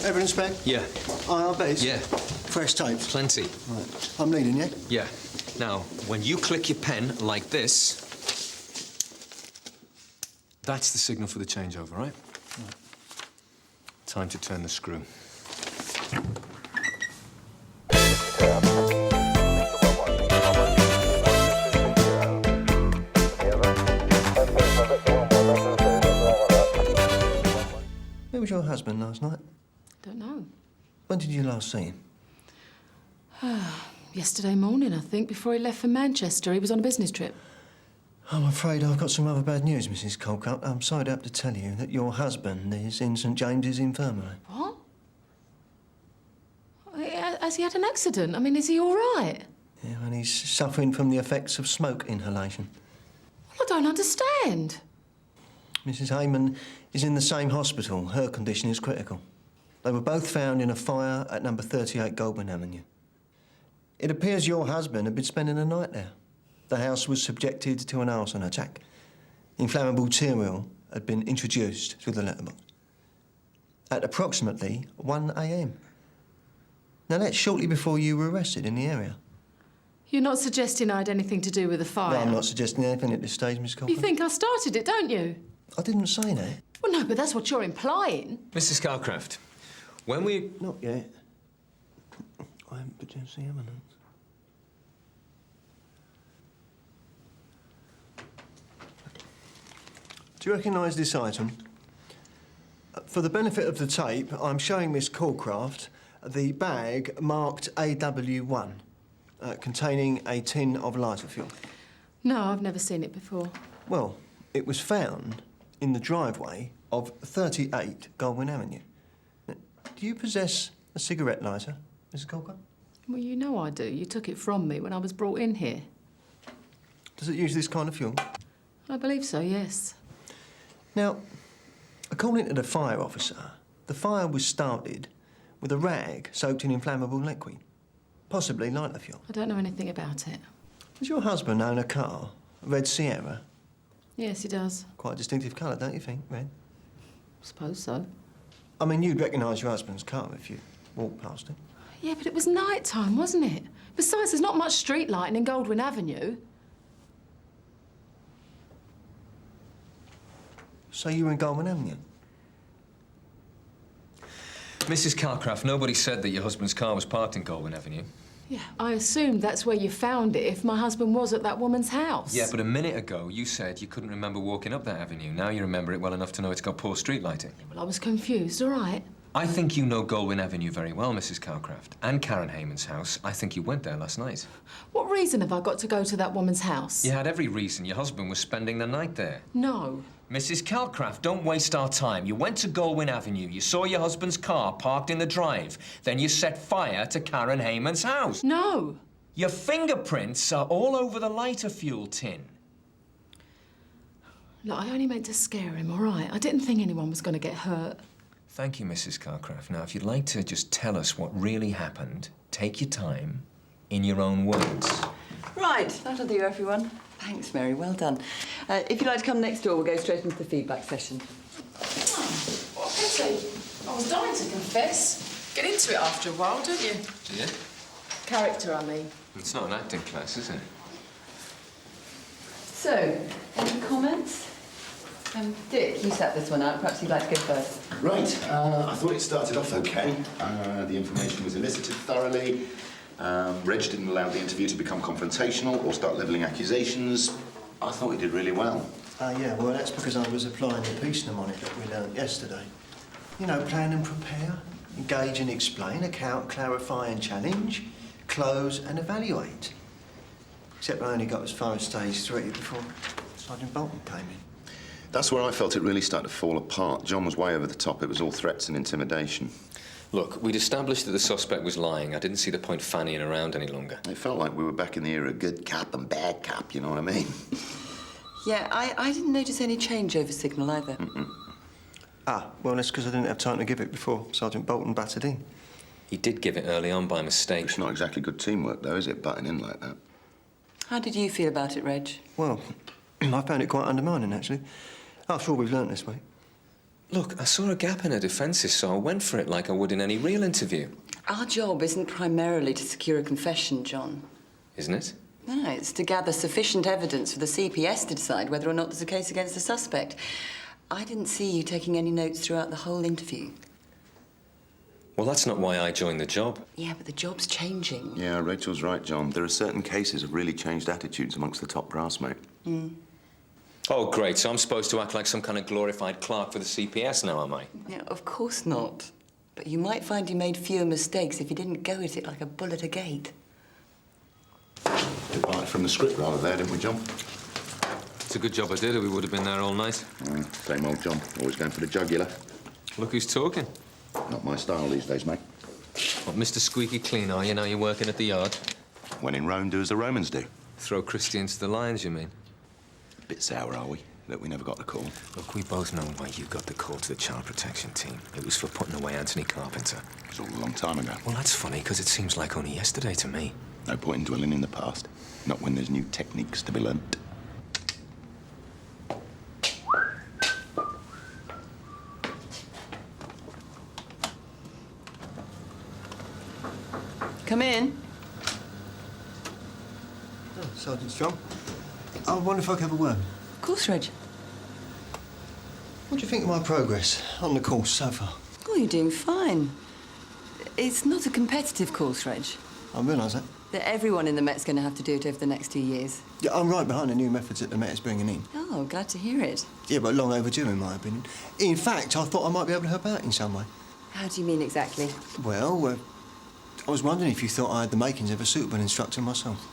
Evidence spec? Yeah. I bet it's Yeah. fresh tapes. Plenty. Right. I'm leading, yeah? Yeah. Now, when you click your pen like this, that's the signal for the changeover, right? Time to turn the screw. Where was your husband last night? Don't know. When did you last see him? Yesterday morning, I think, before he left for Manchester. He was on a business trip. I'm afraid I've got some other bad news, Mrs. Colcutt. I'm sorry to have to tell you that your husband is in St James's Infirmary. What? Has he had an accident? I mean, is he all right? Yeah, and he's suffering from the effects of smoke inhalation. Well, I don't understand. Mrs. Heyman is in the same hospital. Her condition is critical. They were both found in a fire at number 38 Goodwin Avenue. It appears your husband had been spending the night there. The house was subjected to an arson attack. Inflammable material had been introduced through the letterbox. At approximately 1 a.m. Now, that's shortly before you were arrested in the area. You're not suggesting I had anything to do with the fire? No, I'm not suggesting anything at this stage, Miss Cochran. You think I started it, don't you? I didn't say that. Well, no, but that's what you're implying. Mrs. Calcraft, when we... Not yet. I haven't produced the evidence. Do you recognise this item? For the benefit of the tape, I'm showing Miss Calcraft the bag marked AW1, containing a tin of lighter fuel. No, I've never seen it before. Well, it was found in the driveway of 38 Goodwin Avenue. Do you possess a cigarette lighter, Mrs. Colcutt? Well, you know I do. You took it from me when I was brought in here. Does it use this kind of fuel? I believe so, yes. Now, according to the fire officer, the fire was started with a rag soaked in inflammable liquid, possibly lighter fuel. I don't know anything about it. Does your husband own a car, a red Sierra? Yes, he does. Quite a distinctive colour, don't you think, red? Suppose so. I mean, you'd recognise your husband's car if you walked past it. Yeah, but it was night time, wasn't it? Besides, there's not much street lighting in Goodwin Avenue. So you were in Goodwin Avenue? Mrs. Calcraft, nobody said that your husband's car was parked in Goulburn Avenue. Yeah, I assumed that's where you found it if my husband was at that woman's house. Yeah, but a minute ago you said you couldn't remember walking up that avenue. Now you remember it well enough to know it's got poor street lighting. Yeah, well, I was confused, all right. I think you know Goulburn Avenue very well, Mrs. Calcraft, and Karen Hayman's house. I think you went there last night. What reason have I got to go to that woman's house? You had every reason. Your husband was spending the night there. No. Mrs. Calcraft, don't waste our time. You went to Goulburn Avenue, you saw your husband's car parked in the drive, then you set fire to Karen Hayman's house. No. Your fingerprints are all over the lighter fuel tin. Look, I only meant to scare him, all right? I didn't think anyone was going to get hurt. Thank you, Mrs. Calcraft. Now, if you'd like to just tell us what really happened, take your time, in your own words. Right, that'll do, everyone. Thanks, Mary. Well done. If you'd like to come next door, we'll go straight into the feedback session. Oh, what a pity. I was dying to confess. Get into it after a while, don't you? Do you? Character, I mean. It's not an acting class, is it? So, any comments? Dick, you sat this one out. Perhaps you'd like to go first. Right. I thought it started off OK. The information was elicited thoroughly. Reg didn't allow the interview to become confrontational or start levelling accusations. I thought he did really well. Yeah, well, that's because I was applying the peace mnemonic that we learnt yesterday. You know, plan and prepare, engage and explain, account, clarify and challenge, close and evaluate. Except I only got as far as stage 3 before Sergeant Boulton came in. That's where I felt it really started to fall apart. John was way over the top. It was all threats and intimidation. Look, we'd established that the suspect was lying. I didn't see the point fannying around any longer. It felt like we were back in the era of good cop and bad cop, you know what I mean? Yeah, I didn't notice any changeover signal either. Ah, well, that's because I didn't have time to give it before Sergeant Boulton battered in. He did give it early on by mistake. It's not exactly good teamwork, though, is it, butting in like that? How did you feel about it, Reg? Well, I found it quite undermining, actually. After all we've learnt this week. Look, I saw a gap in her defences, so I went for it like I would in any real interview. Our job isn't primarily to secure a confession, John. Isn't it? No, it's to gather sufficient evidence for the CPS to decide whether or not there's a case against the suspect. I didn't see you taking any notes throughout the whole interview. Well, that's not why I joined the job. Yeah, but the job's changing. Yeah, Rachel's right, John. There are certain cases of really changed attitudes amongst the top brass, mate. Oh, great, so I'm supposed to act like some kind of glorified clerk for the CPS now, am I? Yeah, of course not. But you might find you made fewer mistakes if you didn't go at it like a bull at a gate. Departed from the script rather there, didn't we, John? It's a good job I did, or we would have been there all night. Same old John. Always going for the jugular. Look who's talking. Not my style these days, mate. What, Mr. Squeaky Clean, are you now you're working at the yard? When in Rome, do as the Romans do. Throw Christy into the lions, you mean? Bit sour, are we? That we never got the call. Look, we both know why you got the call to the child protection team. It was for putting away Anthony Carpenter. It was all a long time ago. Well, that's funny, because it seems like only yesterday to me. No point in dwelling in the past. Not when there's new techniques to be learnt. Come in. Oh, Sergeant Strong. I wonder if I could have a word. Of course, Reg. What do you think of my progress on the course so far? Oh, you're doing fine. It's not a competitive course, Reg. I realise that. That everyone in the Met's going to have to do it over the next 2 years. Yeah, I'm right behind the new methods that the Met is bringing in. Oh, glad to hear it. Yeah, but long overdue, in my opinion. In fact, I thought I might be able to help out in some way. How do you mean exactly? Well, I was wondering if you thought I had the makings of a suitable instructor myself.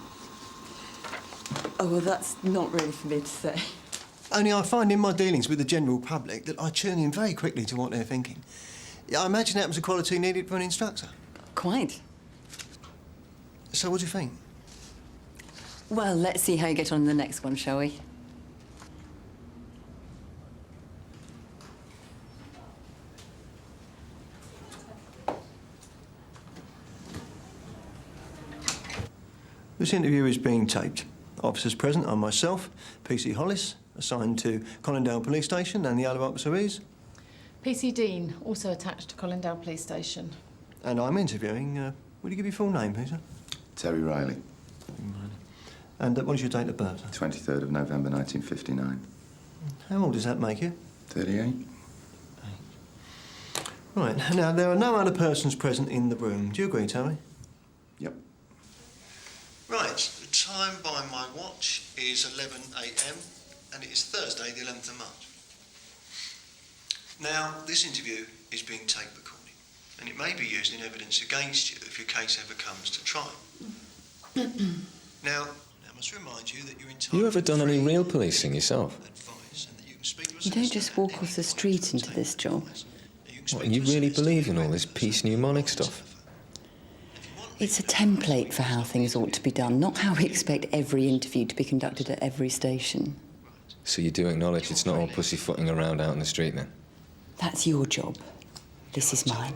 Oh, well, that's not really for me to say. Only I find in my dealings with the general public that I tune in very quickly to what they're thinking. Yeah, I imagine that was the quality needed for an instructor. Quite. So what do you think? Well, let's see how you get on in the next one, shall we? This interview is being taped. Officers present are myself, PC Hollis, assigned to Collindale Police Station, and the other officer is... PC Dean, also attached to Collindale Police Station. And I'm interviewing... would you give your full name, please, sir? Terry Riley, And what is your date of birth, sir? 23rd of November 1959. How old does that make you? 38. Right. Now, there are no other persons present in the room. Do you agree, Terry? Yep. Right. The time by my watch is 11 a.m. and it is Thursday, the 11th of March. Now, this interview is being tape recorded, and it may be used in evidence against you if your case ever comes to trial. Now, I must remind you that you're entitled... You ever done any real policing yourself? You don't just walk off the street into this job. What, you really believe in all this peace mnemonic stuff? It's a template for how things ought to be done, not how we expect every interview to be conducted at every station. So you do acknowledge it's not all pussyfooting around out in the street, then? That's your job. This is mine.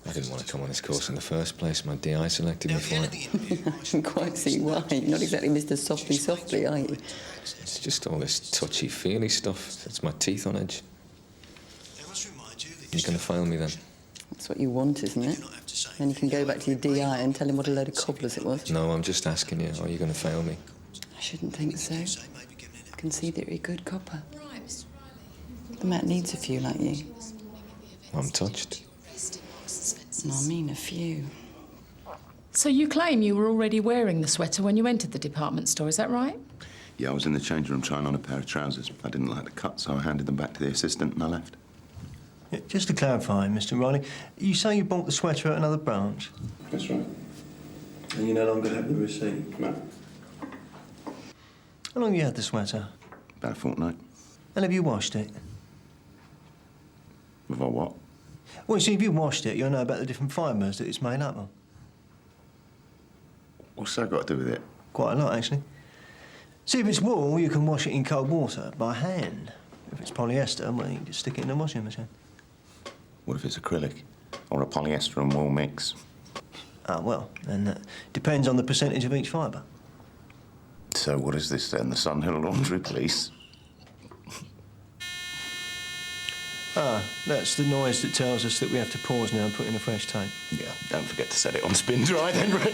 I didn't want to come on this course in the first place. My DI selected me for it. I can quite see why. You're not exactly Mr. Softly, are you? It's just all this touchy-feely stuff. It's my teeth on edge. You're going to fail me, then? That's what you want, isn't it? Then you can go back to your DI and tell him what a load of cobblers it was. No, I'm just asking you. Are you going to fail me? I shouldn't think so. I can see that you're a good copper. Right, Mr. Riley. The Met needs a few like you. I'm touched. No, I mean a few. So you claim you were already wearing the sweater when you entered the department store, is that right? Yeah, I was in the change room trying on a pair of trousers. I didn't like the cut, so I handed them back to the assistant and I left. Yeah, just to clarify, Mr. Riley, you say you bought the sweater at another branch? That's right. And you no longer have the receipt? No. How long have you had the sweater? About a fortnight. And have you washed it? Have I what? Well, you see, if you washed it, you'll know about the different fibres that it's made up of. What's that got to do with it? Quite a lot, actually. See, if it's wool, you can wash it in cold water by hand. If it's polyester, well, you can just stick it in the washing machine. What if it's acrylic? Or a polyester and wool mix? Ah, well, then that depends on the percentage of each fibre. So what is this then, the Sun Hill Laundry Police? Ah, that's the noise that tells us that we have to pause now and put in a fresh tape. Yeah, don't forget to set it on spin dry then, Reg.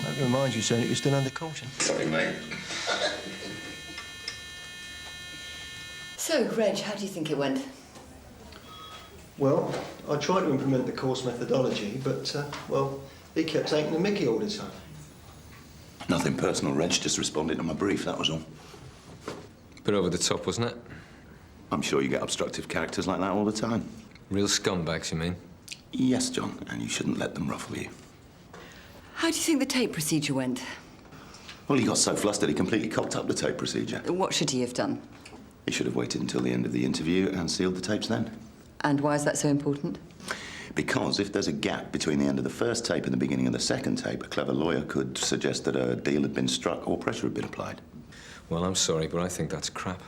I have to remind you, sir, that you're still under caution. Sorry, mate. So, Reg, how do you think it went? Well, I tried to implement the course methodology, but, well, he kept taking the mickey all the time. Nothing personal, Reg. Just responded to my brief, that was all. Bit over the top, wasn't it? I'm sure you get obstructive characters like that all the time. Real scumbags, you mean? Yes, John, and you shouldn't let them ruffle you. How do you think the tape procedure went? Well, he got so flustered he completely cocked up the tape procedure. What should he have done? He should have waited until the end of the interview and sealed the tapes then. And why is that so important? Because if there's a gap between the end of the first tape and the beginning of the second tape, a clever lawyer could suggest that a deal had been struck or pressure had been applied. Well, I'm sorry, but I think that's crap.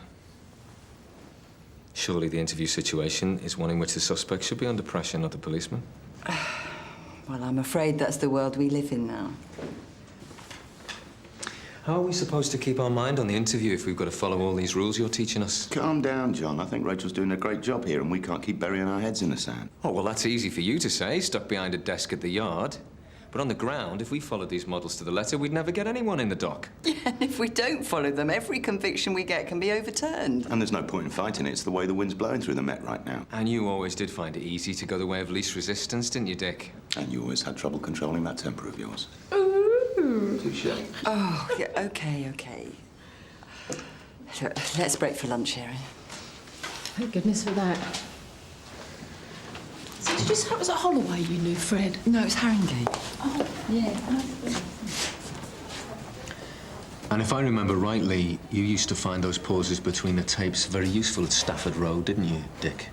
Surely the interview situation is one in which the suspect should be under pressure, not the policeman. Well, I'm afraid that's the world we live in now. How are we supposed to keep our mind on the interview if we've got to follow all these rules you're teaching us? Calm down, John. I think Rachel's doing a great job here and we can't keep burying our heads in the sand. Oh, well, that's easy for you to say, stuck behind a desk at the yard. But on the ground, if we followed these models to the letter, we'd never get anyone in the dock. Yeah, and if we don't follow them, every conviction we get can be overturned. And there's no point in fighting it. It's the way the wind's blowing through the Met right now. And you always did find it easy to go the way of least resistance, didn't you, Dick? And you always had trouble controlling that temper of yours. Touché. Oh, yeah, okay. Look, let's break for lunch, Erin. Thank goodness for that. So did you say it was at Holloway you knew Fred? No, it's Haringey. Oh, yeah. And if I remember rightly, you used to find those pauses between the tapes very useful at Stafford Road, didn't you, Dick?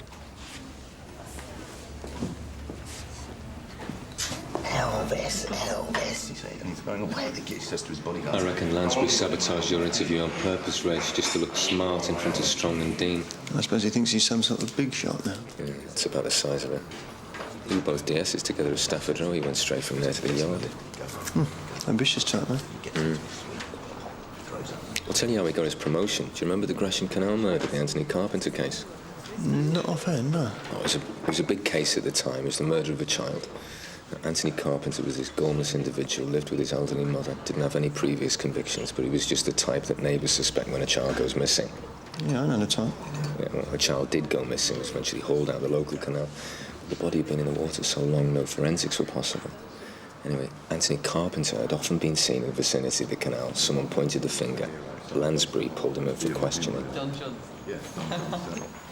Elvis. You say, and he's going away. I think it's just to his bodyguard. I reckon Lansbury sabotaged your interview on purpose, Reg, just to look smart in front of Strong and Dean. I suppose he thinks he's some sort of big shot now. Yeah, it's about the size of it. We were both DSs together at Stafford Row. He went straight from there to the yard. Ambitious type, man. I'll tell you how he got his promotion. Do you remember the Gresham Canal murder, the Anthony Carpenter case? Not offhand, no. Oh, it was a big case at the time. It was the murder of a child. Anthony Carpenter was this gormless individual, lived with his elderly mother, didn't have any previous convictions, but he was just the type that neighbours suspect when a child goes missing. Yeah, I know the type. Yeah, well, a child did go missing, was eventually hauled out of the local canal. The body had been in the water so long, no forensics were possible. Anyway, Anthony Carpenter had often been seen in the vicinity of the canal. Someone pointed the finger. Lansbury pulled him up for questioning.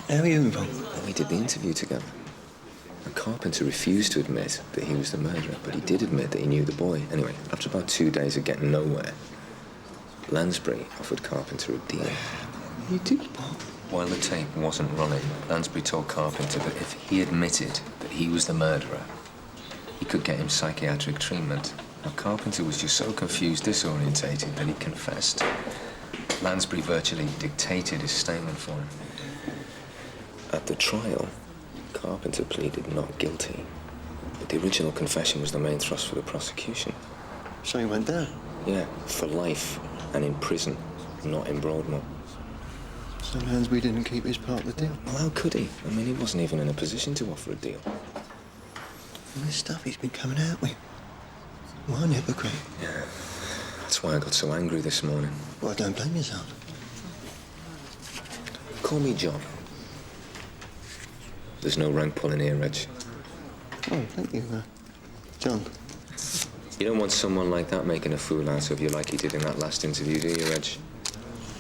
How are you involved? And we did the interview together. And Carpenter refused to admit that he was the murderer, but he did admit that he knew the boy. Anyway, after about 2 days of getting nowhere, Lansbury offered Carpenter a deal. You did? While the tape wasn't running, Lansbury told Carpenter that if he admitted that he was the murderer, he could get him psychiatric treatment. Now, Carpenter was just so confused, disorientated, that he confessed. Lansbury virtually dictated his statement for him. At the trial, Carpenter pleaded not guilty, but the original confession was the main thrust for the prosecution. So he went down? Yeah, for life, and in prison, not in Broadmoor. So Lansbury didn't keep his part of the deal? Well, how could he? I mean, he wasn't even in a position to offer a deal. All this stuff he's been coming out with. One hypocrite. Yeah, that's why I got so angry this morning. Well, don't blame yourself. Call me John. There's no rank pulling here, Reg. Oh, thank you, John. You don't want someone like that making a fool out of you like he did in that last interview, do you, Reg?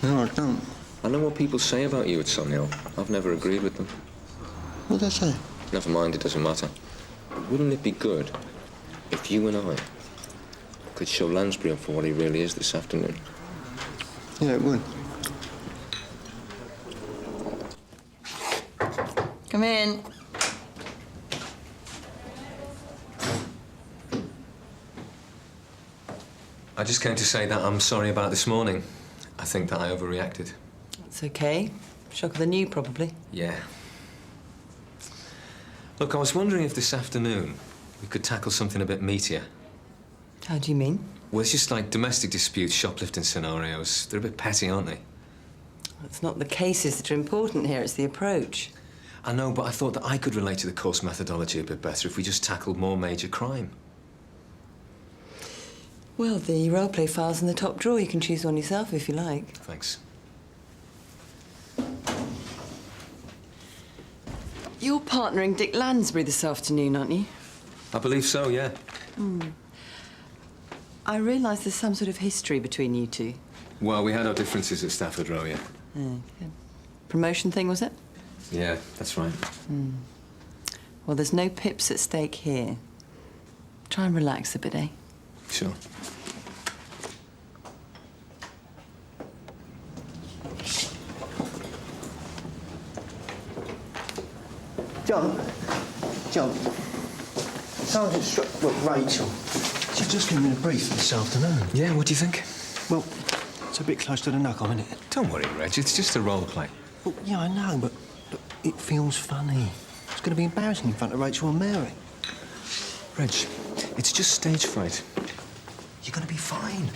No, I don't. I know what people say about you at Sunhill. I've never agreed with them. What'd I say? Never mind, it doesn't matter. Wouldn't it be good if you and I could show Lansbury up for what he really is this afternoon? Yeah, it would. Come in. I just came to say that I'm sorry about this morning. I think that I overreacted. It's okay. Shock of the new, probably. Yeah. Look, I was wondering if this afternoon we could tackle something a bit meatier. How do you mean? Well, it's just like domestic disputes, shoplifting scenarios. They're a bit petty, aren't they? It's not the cases that are important here, it's the approach. I know, but I thought that I could relate to the course methodology a bit better if we just tackled more major crime. Well, the roleplay file's in the top drawer. You can choose one yourself if you like. Thanks. You're partnering Dick Lansbury this afternoon, aren't you? I believe so, yeah. I realise there's some sort of history between you two. Well, we had our differences at Stafford Row, yeah. Good. Promotion thing, was it? Yeah, that's right. Well, there's no pips at stake here. Try and relax a bit, eh? Sure. John, Sergeant Struck, look, Rachel. She's just given me a brief this afternoon. Yeah, what do you think? Well, it's a bit close to the knuckle, isn't it? Don't worry, Reg, it's just a role play. Well, yeah, I know, but look, it feels funny. It's going to be embarrassing in front of Rachel and Mary. Reg, it's just stage fright. You're going to be fine.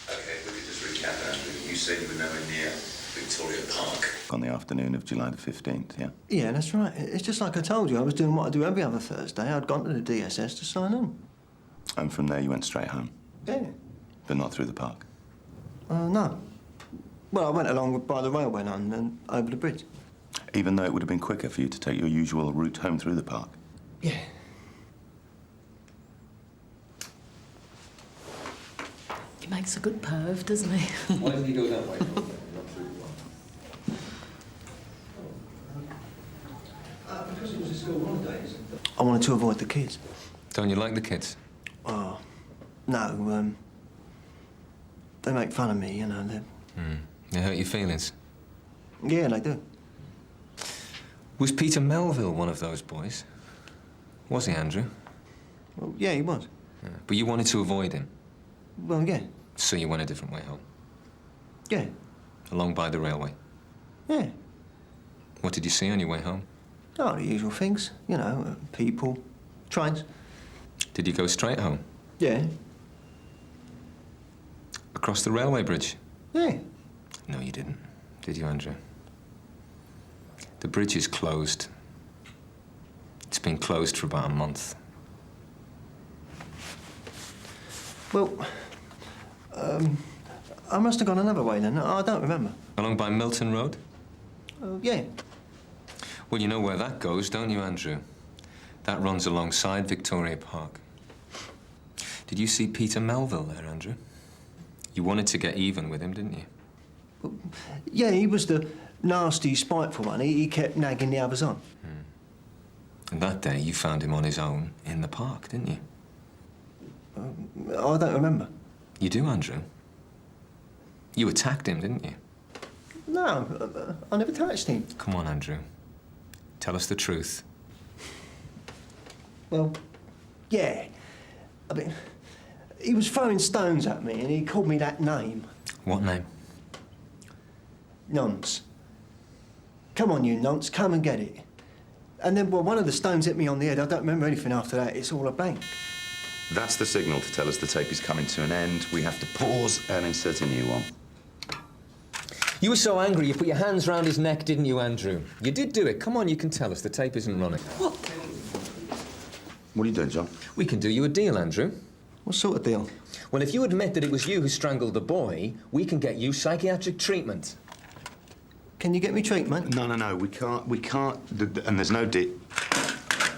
OK, we could just recap, Andrew. You said you were nowhere near Victoria Park on the afternoon of July the 15th, yeah? Yeah, that's right. It's just like I told you. I was doing what I do every other Thursday. I'd gone to the DSS to sign on. And from there you went straight home? Yeah. But not through the park? No. Well, I went along by the railway line and over the bridge. Even though it would have been quicker for you to take your usual route home through the park? Yeah. He makes a good perv, doesn't he? Why did he go that way? Because it was a school holidays. I wanted to avoid the kids. Don't you like the kids? Oh, no, they make fun of me, you know. They hurt your feelings. Yeah, they do. Was Peter Melville one of those boys? Was he, Andrew? Well, yeah, he was. Yeah. But you wanted to avoid him, Well, yeah. so you went a different way home. Yeah. Along by the railway. Yeah. What did you see on your way home? Oh, the usual things. You know, people, trains. Did you go straight home? Yeah. Across the railway bridge? Yeah. No, you didn't. Did you, Andrew? The bridge is closed. It's been closed for about a month. Well, I must have gone another way then. I don't remember. Along by Milton Road? Yeah. Well, you know where that goes, don't you, Andrew? That runs alongside Victoria Park. Did you see Peter Melville there, Andrew? You wanted to get even with him, didn't you? Yeah, he was the nasty, spiteful one. He kept nagging the others on. And that day, you found him on his own in the park, didn't you? I don't remember. You do, Andrew. You attacked him, didn't you? No, I never touched him. Come on, Andrew. Tell us the truth. Well, yeah. I mean, he was throwing stones at me and he called me that name. What name? Nonce. Come on, you nonce, come and get it. And then, well, one of the stones hit me on the head. I don't remember anything after that. It's all a blank. That's the signal to tell us the tape is coming to an end. We have to pause and insert a new one. You were so angry you put your hands round his neck, didn't you, Andrew? You did do it. Come on, you can tell us. The tape isn't running. What? What are you doing, John? We can do you a deal, Andrew. What sort of deal? Well, if you admit that it was you who strangled the boy, we can get you psychiatric treatment. Can you get me treatment? No, we can't, and there's no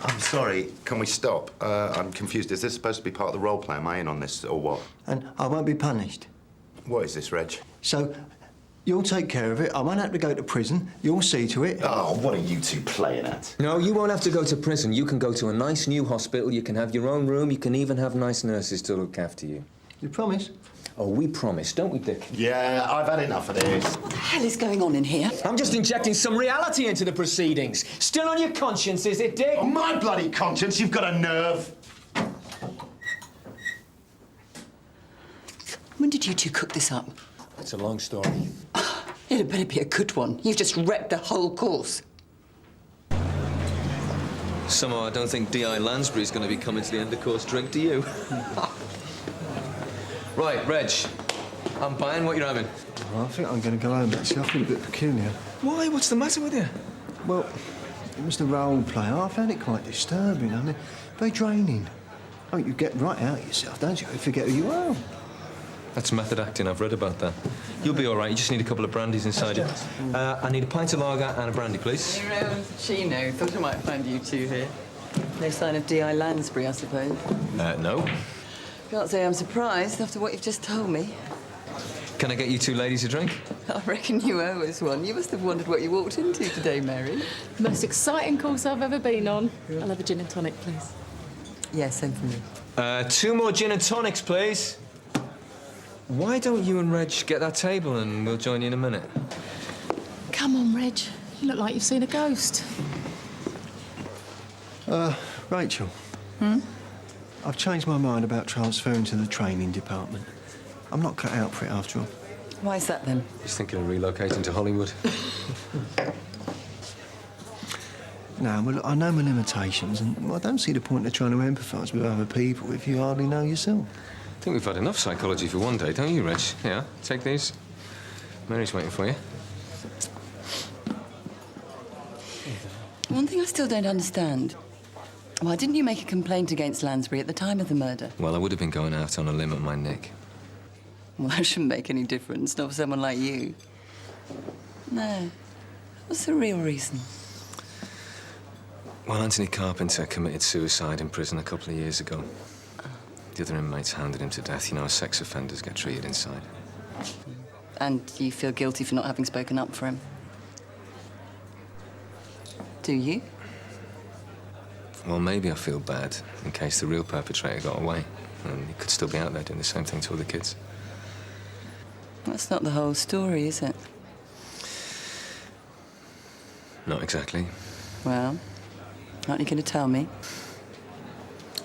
I'm sorry, can we stop? I'm confused. Is this supposed to be part of the role play? Am I in on this, or what? And I won't be punished. What is this, Reg? So, you'll take care of it. I won't have to go to prison. You'll see to it. Oh, what are you two playing at? No, you won't have to go to prison. You can go to a nice new hospital. You can have your own room. You can even have nice nurses to look after you. You promise? Oh, we promise, don't we, Dick? Yeah, I've had enough of this. What the hell is going on in here? I'm just injecting some reality into the proceedings. Still on your conscience, is it, Dick? On my bloody conscience, you've got a nerve. When did you two cook this up? It's a long story. It had better be a good one. You've just wrecked the whole course. Somehow I don't think D.I. Lansbury's going to be coming to the end of course drink, do you? Right, Reg. I'm buying what you're having. Well, I think I'm going to go home, actually. I feel a bit peculiar. Why? What's the matter with you? Well, it was the role play. I found it quite disturbing. I mean, very draining. I mean, you get right out of yourself, don't you? You forget who you are. That's method acting. I've read about that. You'll be all right. You just need a couple of brandies inside you. I need a pint of lager and a brandy, please. Chino. Thought I might find you two here. No sign of D.I. Lansbury, I suppose. No. Can't say I'm surprised after what you've just told me. Can I get you two ladies a drink? I reckon you owe us one. You must have wondered what you walked into today, Mary. Most exciting course I've ever been on. I'll have a gin and tonic, please. Yeah, same for me. 2 more gin and tonics, please. Why don't you and Reg get that table and we'll join you in a minute? Come on, Reg. You look like you've seen a ghost. Rachel. I've changed my mind about transferring to the training department. I'm not cut out for it, after all. Why's that, then? He's thinking of relocating to Hollywood. No, well, look, I know my limitations, and I don't see the point of trying to empathise with other people if you hardly know yourself. I think we've had enough psychology for one day, don't you, Reg? Yeah, take these. Mary's waiting for you. One thing I still don't understand. Why didn't you make a complaint against Lansbury at the time of the murder? Well, I would have been going out on a limb at my neck. Well, that shouldn't make any difference, not for someone like you. No. What's the real reason? Well, Anthony Carpenter committed suicide in prison a couple of years ago. The other inmates hounded him to death. You know how sex offenders get treated inside. And you feel guilty for not having spoken up for him? Do you? Well, maybe I feel bad in case the real perpetrator got away. And he could still be out there doing the same thing to other kids. That's not the whole story, is it? Not exactly. Well, aren't you going to tell me?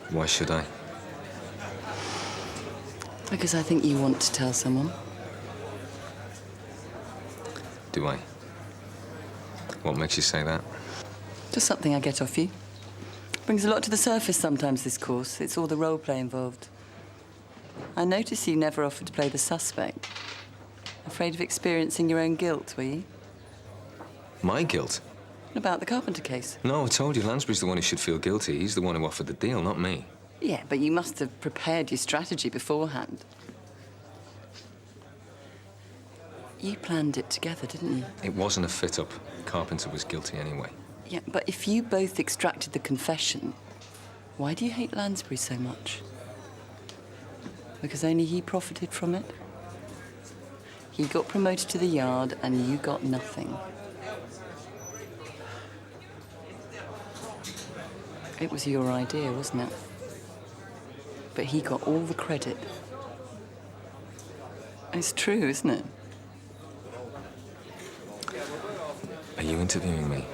Why should I? Because I think you want to tell someone. Do I? What makes you say that? Just something I get off you. Brings a lot to the surface sometimes, this course. It's all the role play involved. I notice you never offered to play the suspect. Afraid of experiencing your own guilt, were you? My guilt? About the Carpenter case. No, I told you, Lansbury's the one who should feel guilty. He's the one who offered the deal, not me. Yeah, but you must have prepared your strategy beforehand. You planned it together, didn't you? It wasn't a fit-up. Carpenter was guilty anyway. Yeah, but if you both extracted the confession, why do you hate Lansbury so much? Because only he profited from it? He got promoted to the yard and you got nothing. It was your idea, wasn't it? But he got all the credit. It's true, isn't it? Are you interviewing me?